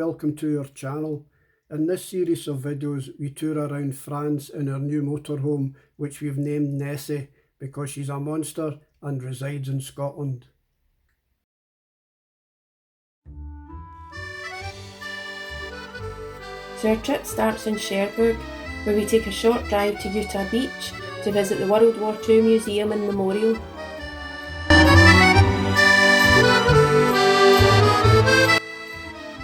welcome to our channel. In this series of videos we tour around France in our new motorhome, which we've named Nessie because she's a monster and resides in Scotland. So our trip starts in Cherbourg, where we take a short drive to Utah Beach to visit the World War II Museum and Memorial.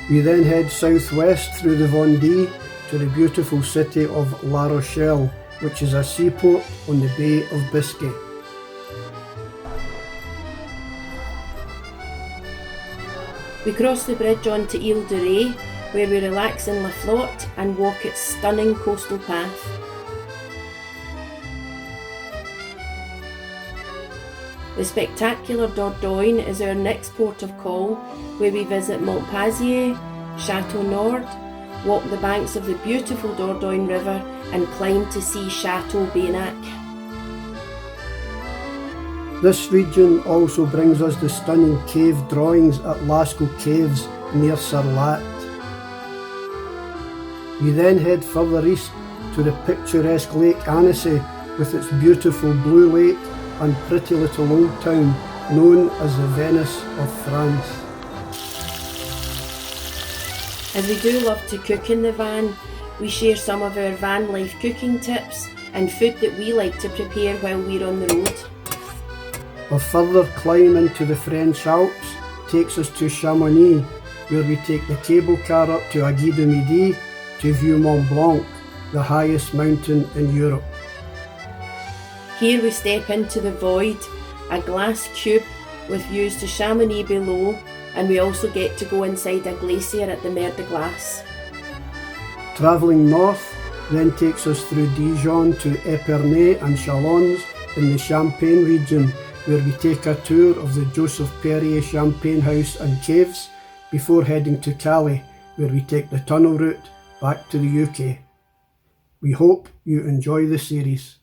We then head southwest through the Vendée to the beautiful city of La Rochelle, which is a seaport on the Bay of Biscay. We cross the bridge onto Ile de Ré, where we relax in La Flotte and walk its stunning coastal path. The spectacular Dordogne is our next port of call, where we visit Montpazier, Chateau Nord, walk the banks of the beautiful Dordogne River and climb to see Chateau Baynac. This region also brings us the stunning cave drawings at Lascaux Caves near Sarlat. We then head further east to the picturesque Lake Annecy with its beautiful blue lake and pretty little old town known as the Venice of France. As we do love to cook in the van, we share some of our van life cooking tips and food that we like to prepare while we're on the road. A further climb into the French Alps takes us to Chamonix, where we take the cable car up to Aiguille du Midi to view Mont Blanc, the highest mountain in Europe. Here we step into the Void, a glass cube with views to Chamonix below, and we also get to go inside a glacier at the Mer de Glace. Travelling north then takes us through Dijon to Épernay and Challans in the Champagne region, where we take a tour of the Joseph Perrier Champagne House and Caves before heading to Calais, where we take the tunnel route back to the UK. We hope you enjoy the series.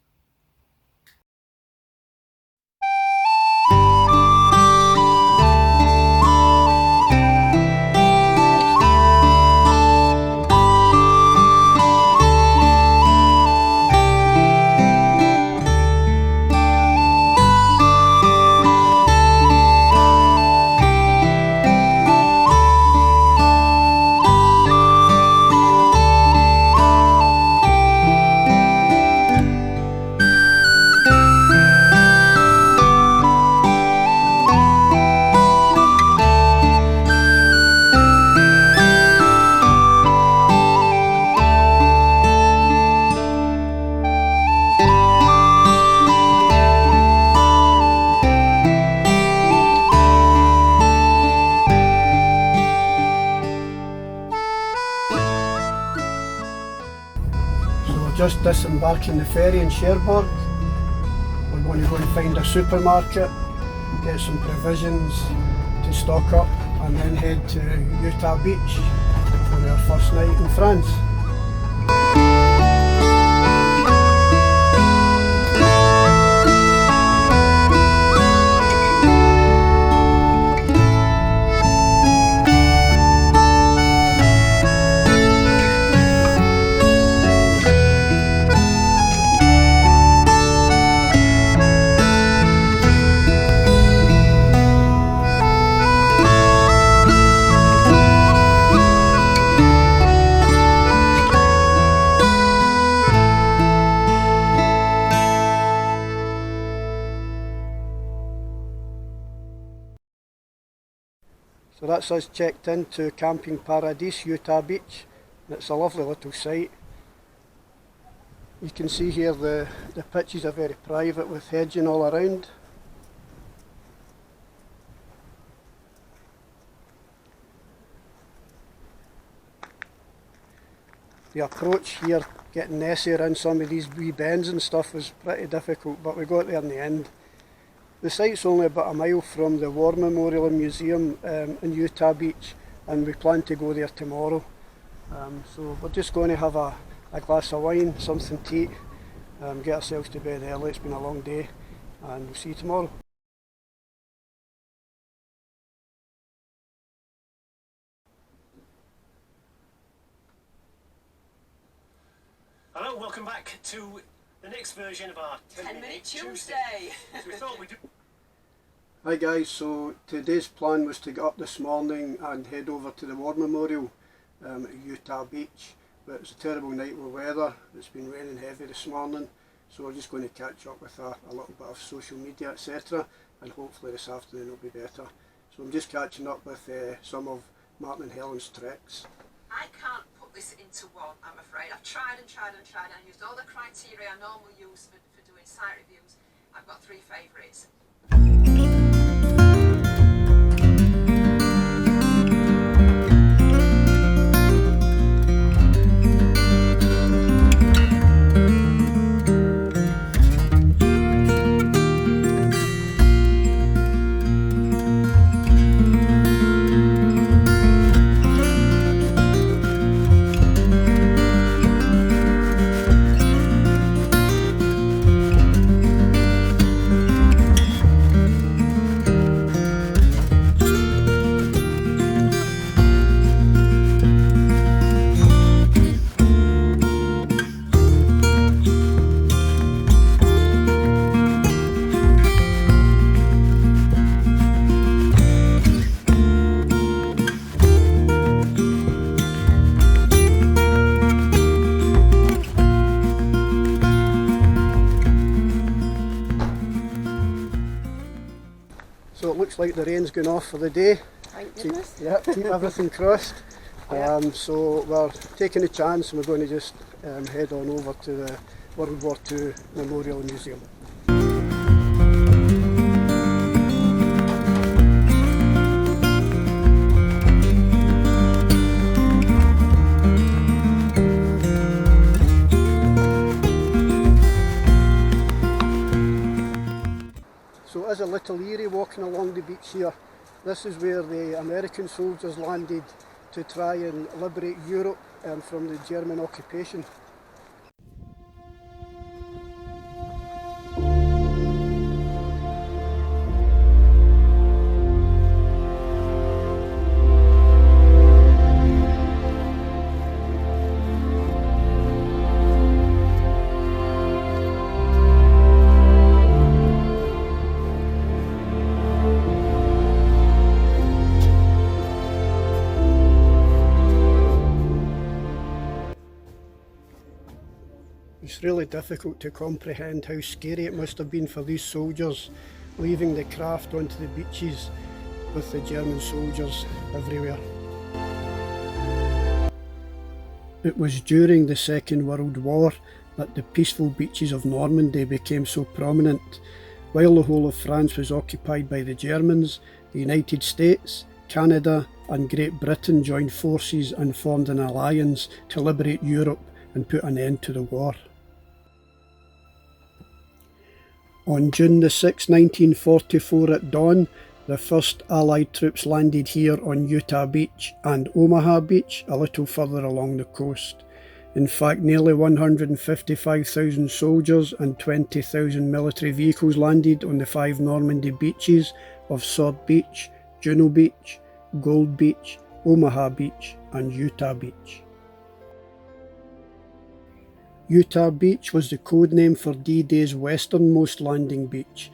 Just disembarking the ferry in Cherbourg. We're going to go and find a supermarket, get some provisions to stock up, and then head to Utah Beach for our first night in France. So that's us checked into Camping Paradis, Utah Beach. It's a lovely little site. You can see here the pitches are very private with hedging all around. The approach here, getting Nessie around some of these wee bends and stuff, was pretty difficult, but we got there in the end. The site's only about a mile from the War Memorial and Museum in Utah Beach, and we plan to go there tomorrow. So we're just going to have a glass of wine, something to eat, get ourselves to bed early. It's been a long day, and we'll see you tomorrow. to the next version of our 10-minute Tuesday. So we thought we'd do... Hi guys, so today's plan was to get up this morning and head over to the War Memorial at Utah Beach, but it's a terrible night with weather. It's been raining heavy this morning, so we're just going to catch up with a little bit of social media, etc., and hopefully this afternoon will be better. So I'm just catching up with some of Martin and Helen's treks. I can't put this into one, I'm afraid. I've tried and tried and tried, and I've used all the criteria I normally use for doing site reviews. I've got 3 favourites. So it looks like the rain's going off for the day. Thank goodness. Keep everything crossed. So we're taking a chance and we're going to just head on over to the World War II Memorial Museum. So it is a little eerie walking along the beach here. This is where the American soldiers landed to try and liberate Europe from the German occupation. It's really difficult to comprehend how scary it must have been for these soldiers leaving the craft onto the beaches with the German soldiers everywhere. It was during the Second World War that the peaceful beaches of Normandy became so prominent. While the whole of France was occupied by the Germans, the United States, Canada and Great Britain joined forces and formed an alliance to liberate Europe and put an end to the war. On June the 6th, 1944 at dawn, the first Allied troops landed here on Utah Beach and Omaha Beach, a little further along the coast. In fact, nearly 155,000 soldiers and 20,000 military vehicles landed on the 5 Normandy beaches of Sword Beach, Juno Beach, Gold Beach, Omaha Beach and Utah Beach. Utah Beach was the code name for D-Day's westernmost landing beach.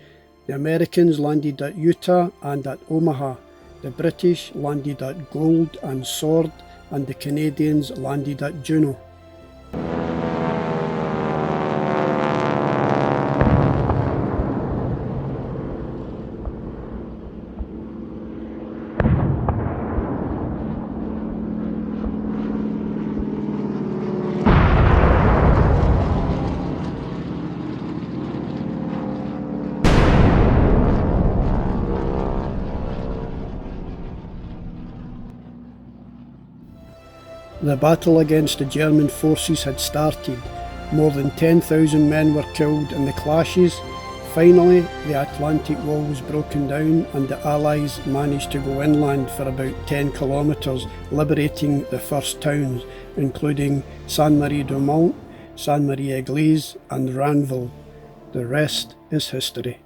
The Americans landed at Utah and at Omaha, the British landed at Gold and Sword, and the Canadians landed at Juno. The battle against the German forces had started. More than 10,000 men were killed in the clashes. Finally, the Atlantic Wall was broken down and the Allies managed to go inland for about 10 kilometres, liberating the first towns, including Sainte-Marie-du-Mont, Sainte-Marie-Église and Ranville. The rest is history.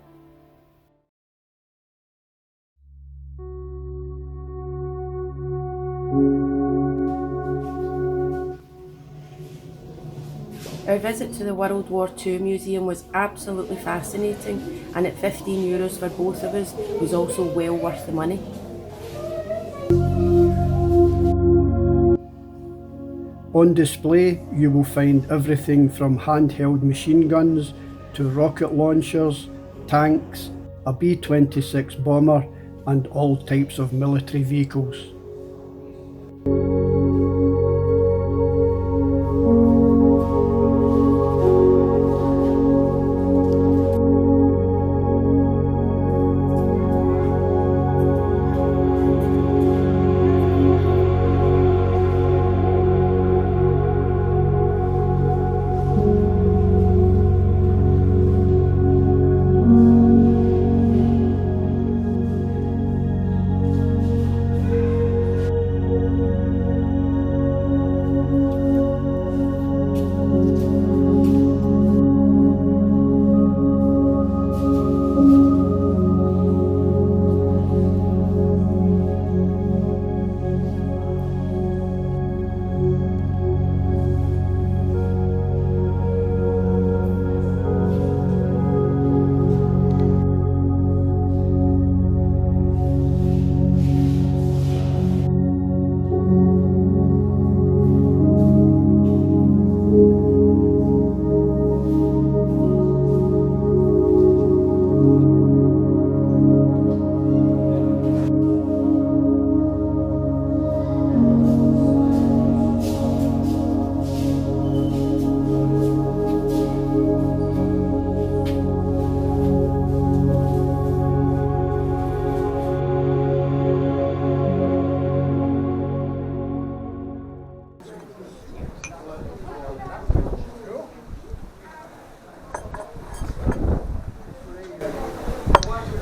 Our visit to the World War II Museum was absolutely fascinating, and at €15 for both of us was also well worth the money. On display you will find everything from handheld machine guns to rocket launchers, tanks, a B-26 bomber and all types of military vehicles.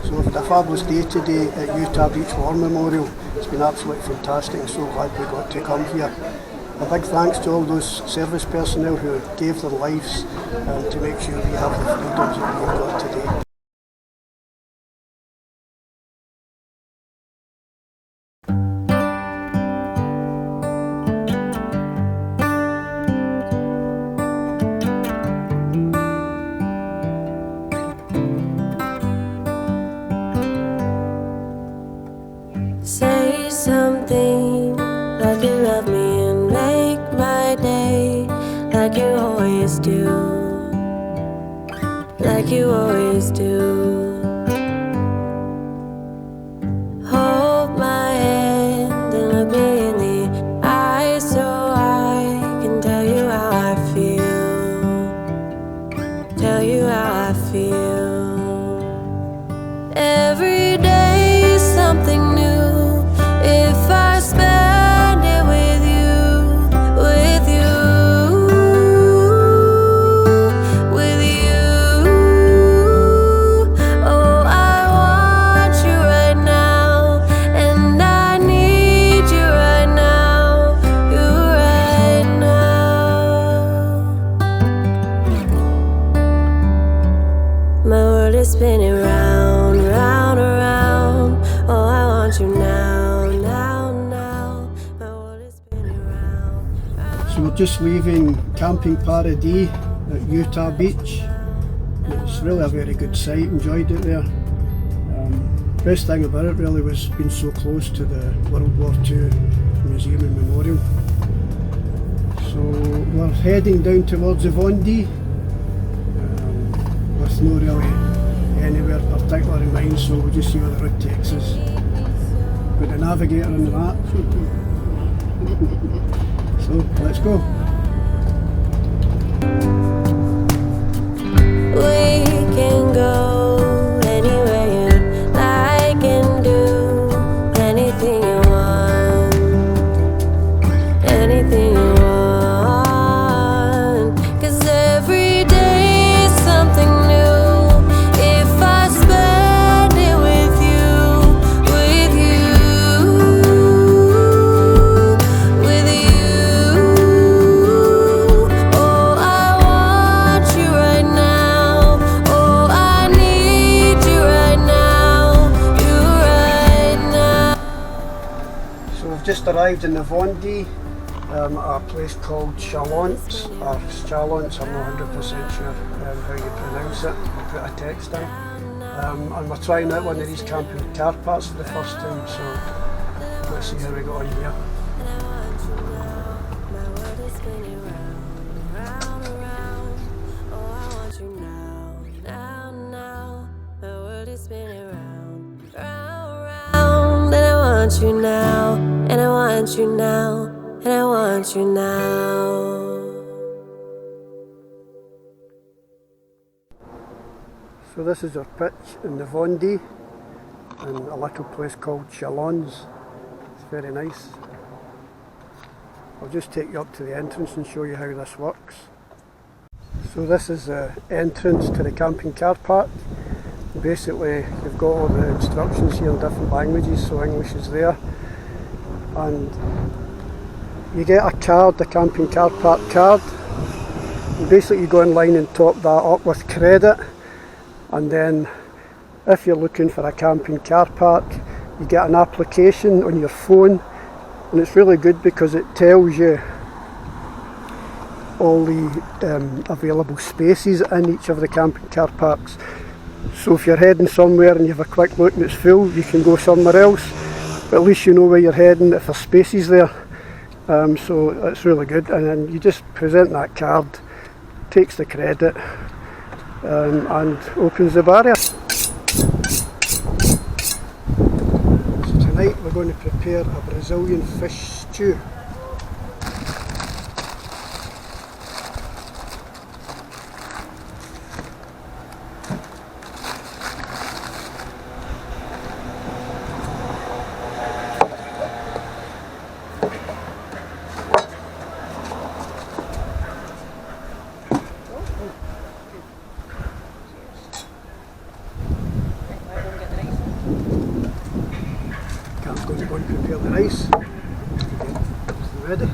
So we've had a fabulous day today at Utah Beach War Memorial. It's been absolutely fantastic. I'm so glad we got to come here. A big thanks to all those service personnel who gave their lives to make sure we have the freedoms that we've got today. Say something like you love me and make my day, like you always do, like you always do. Hold my hand and look me in the eyes so I can tell you how I feel, tell you how I feel. Every day is something new. If I spend it with you, with you, with you. Oh, I want you right now, and I need you right now, you right now. My world is spinning round, round, around. Oh, I want you now. So we're just leaving Camping Paradis at Utah Beach. It's really a very good site, enjoyed it there. Best thing about it really was being so close to the World War II Museum and Memorial. So we're heading down towards Normandy with no really anywhere particular in mind, so we'll just see where the route takes us. Got the navigator on the map. So let's go. We can go anywhere you like and do anything you want, anything you want. 'Cause every day is something new. If I spend it with you, with you, with you. Oh, I want you right now. Oh, I need you right now, you right now. So we've just arrived in Normandy. at a place called Challans, or Challans, I'm not 100% sure how you pronounce it. I'll put a text in. And we're trying out one of these camping car parks for the first time, so let's see how we go on here. You now, and I want you now, and I want you now. So this is our pitch in the Normandy in a little place called Challans. It's very nice. I'll just take you up to the entrance and show you how this works. So this is the entrance to the camping car park. Basically you've got all the instructions here in different languages, so English is there, and you get a card, the camping car park card, and basically you go online and top that up with credit, and then if you're looking for a camping car park you get an application on your phone, and it's really good because it tells you all the available spaces in each of the camping car parks. So if you're heading somewhere and you have a quick look and it's full, you can go somewhere else, but at least you know where you're heading if there's spaces there. So it's really good, and then you just present that card, takes the credit and opens the barrier. So tonight we're going to prepare a Brazilian fish stew. Cam's going to go and prepare the rice. It's ready.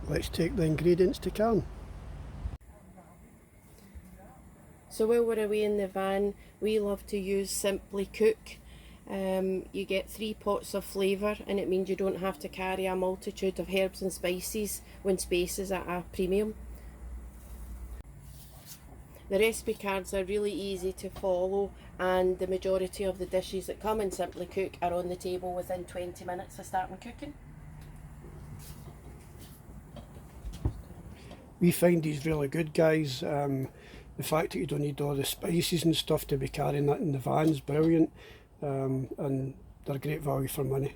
Let's take the ingredients to can. So while we're away in the van, we love to use Simply Cook. You get 3 pots of flavour, and it means you don't have to carry a multitude of herbs and spices when space is at a premium. The recipe cards are really easy to follow, and the majority of the dishes that come in Simply Cook are on the table within 20 minutes of starting cooking. We find these really good, guys. The fact that you don't need all the spices and stuff to be carrying that in the van is brilliant, and they're great value for money.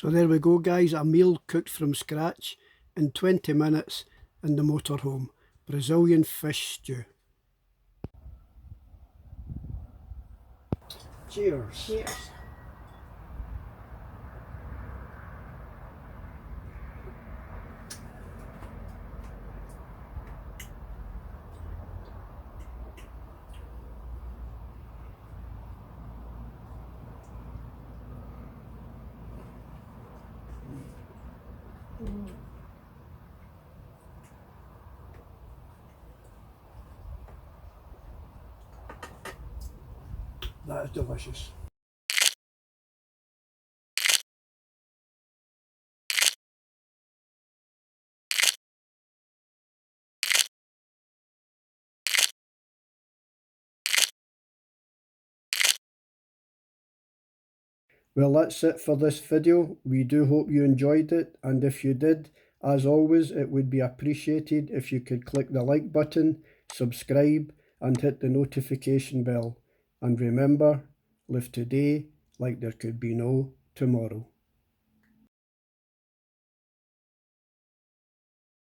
So there we go guys, a meal cooked from scratch in 20 minutes in the motorhome. Brazilian fish stew. Cheers. Cheers. That is delicious. Well, that's it for this video. We do hope you enjoyed it, and if you did, as always, it would be appreciated if you could click the like button, subscribe, and hit the notification bell. And remember, live today like there could be no tomorrow.